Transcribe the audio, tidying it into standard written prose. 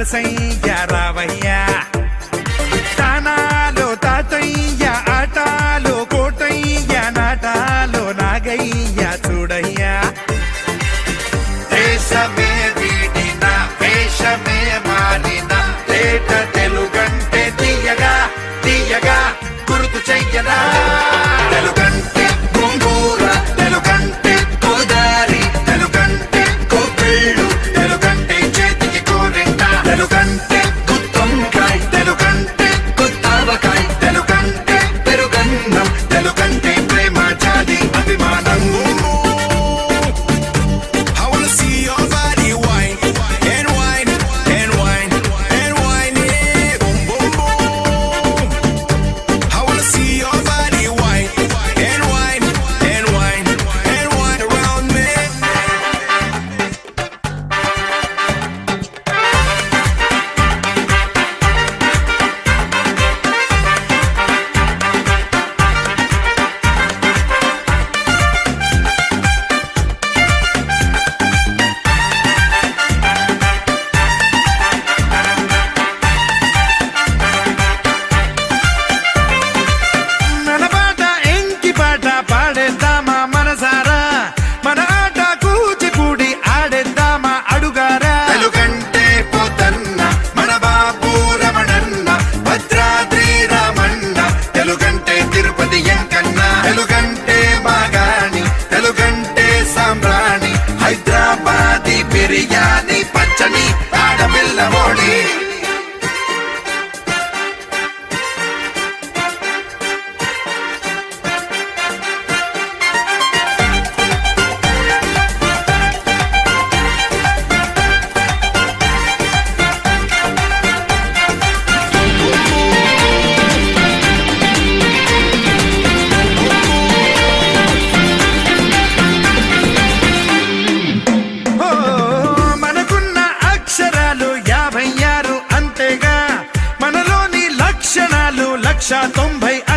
వరసయ్య రావయ్యా తానాలో తాతయ్య ఆటాలో కోటయ్య నాటాలో నాగయ్య చూడయ్యా దేశమే వీడిన వేషమే మారిన లేట తెలుగంటే తీయగా తీయగా గుర్తు చెయ్యరా తెలుగంటే గోంగూర తెలుగంటే గోదారి తెలుగంటే కోపిళ్ళు తెలుగంటే చేతికి కోరింట తెలుగంటే గుత్తొంకాయ్ తెలుగంటే గుత్తావకాయ్ తెలుగంటే పెరుగన్నం తెలుగంటే ప్రేమ జాతి అభిమానం పాడేద్దామా మనసారా మన ఆట కూచిపూడి ఆడేద్దామా అడుగారా తెలుగంటే పోతన్న మన బాబు రమణన్న భద్రాద్రి రామన్న తెలుగంటే తిరుపతి ఎంకన్న తెలుగంటే బాగాని తెలుగంటే సాంబ్రాణి హైదరాబాదీ బిర్యానీ పచ్చని ఆడపిల్లమోడి మనలోని లక్షణాలు 190